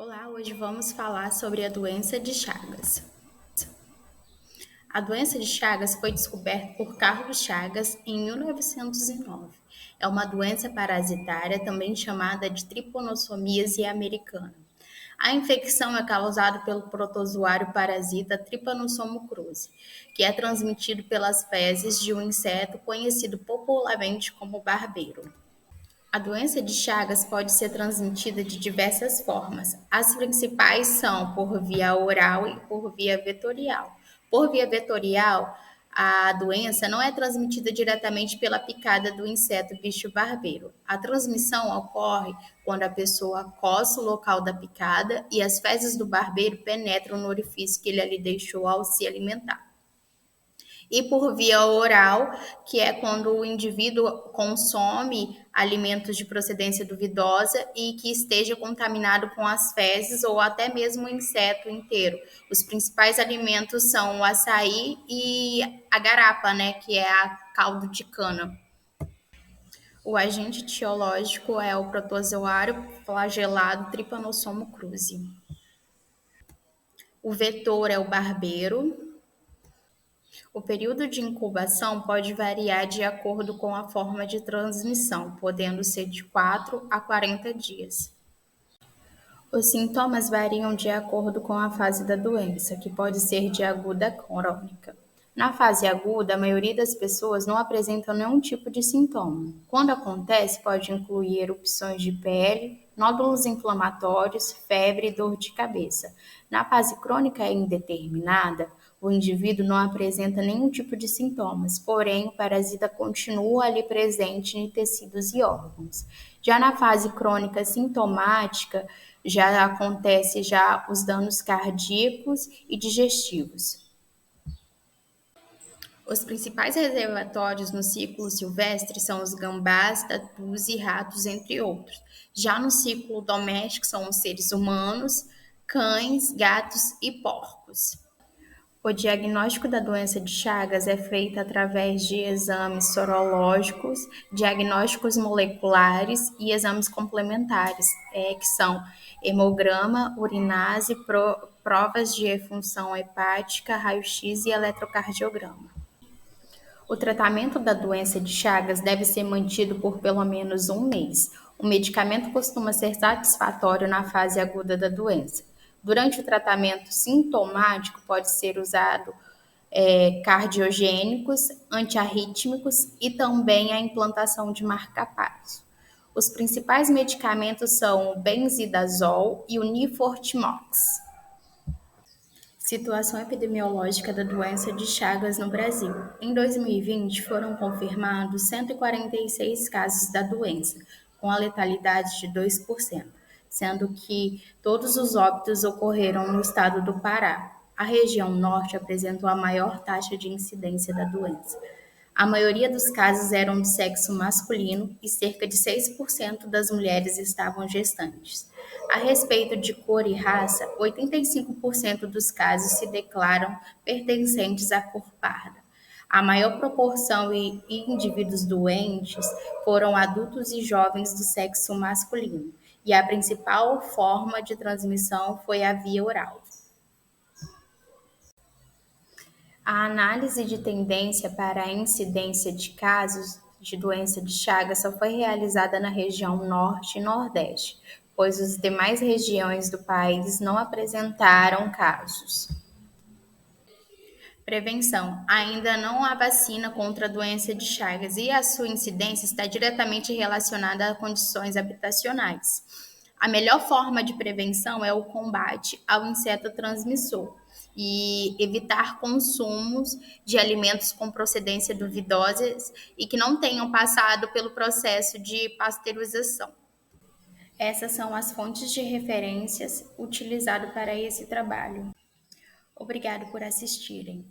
Olá, hoje vamos falar sobre a doença de Chagas. A doença de Chagas foi descoberta por Carlos Chagas em 1909. É uma doença parasitária, também chamada de tripanossomiase americana. A infecção é causada pelo protozoário parasita Trypanosoma cruzi, que é transmitido pelas fezes de um inseto conhecido popularmente como barbeiro. A doença de Chagas pode ser transmitida de diversas formas. As principais são por via oral e por via vetorial. Por via vetorial, a doença não é transmitida diretamente pela picada do inseto bicho barbeiro. A transmissão ocorre quando a pessoa coça o local da picada e as fezes do barbeiro penetram no orifício que ele ali deixou ao se alimentar. E por via oral, que é quando o indivíduo consome alimentos de procedência duvidosa e que esteja contaminado com as fezes ou até mesmo o inseto inteiro. Os principais alimentos são o açaí e a garapa, né, que é a caldo de cana. O agente etiológico é o protozoário flagelado Trypanosoma cruzi. O vetor é o barbeiro. O período de incubação pode variar de acordo com a forma de transmissão, podendo ser de 4 a 40 dias. Os sintomas variam de acordo com a fase da doença, que pode ser de aguda a crônica. Na fase aguda, a maioria das pessoas não apresentam nenhum tipo de sintoma. Quando acontece, pode incluir erupções de pele, nódulos inflamatórios, febre e dor de cabeça. Na fase crônica indeterminada, o indivíduo não apresenta nenhum tipo de sintomas, porém o parasita continua ali presente em tecidos e órgãos. Já na fase crônica sintomática, já acontece já os danos cardíacos e digestivos. Os principais reservatórios no ciclo silvestre são os gambás, tatus e ratos, entre outros. Já no ciclo doméstico são os seres humanos, cães, gatos e porcos. O diagnóstico da doença de Chagas é feito através de exames sorológicos, diagnósticos moleculares e exames complementares, que são hemograma, urinase, provas de função hepática, raio-x e eletrocardiograma. O tratamento da doença de Chagas deve ser mantido por pelo menos um mês. O medicamento costuma ser satisfatório na fase aguda da doença. Durante o tratamento sintomático, pode ser usado cardiogênicos, antiarrítmicos e também a implantação de marca-passo. Os principais medicamentos são o benzidazol e o nifortimox. Situação epidemiológica da doença de Chagas no Brasil. Em 2020, foram confirmados 146 casos da doença, com a letalidade de 2%, sendo que todos os óbitos ocorreram no estado do Pará. A região norte apresentou a maior taxa de incidência da doença. A maioria dos casos eram do sexo masculino e cerca de 6% das mulheres estavam gestantes. A respeito de cor e raça, 85% dos casos se declaram pertencentes à cor parda. A maior proporção de indivíduos doentes foram adultos e jovens do sexo masculino, e a principal forma de transmissão foi a via oral. A análise de tendência para a incidência de casos de doença de Chagas só foi realizada na região Norte e Nordeste, pois as demais regiões do país não apresentaram casos. Prevenção. Ainda não há vacina contra a doença de Chagas e a sua incidência está diretamente relacionada a condições habitacionais. A melhor forma de prevenção é o combate ao inseto transmissor e evitar consumos de alimentos com procedência duvidosa e que não tenham passado pelo processo de pasteurização. Essas são as fontes de referências utilizadas para esse trabalho. Obrigado por assistirem.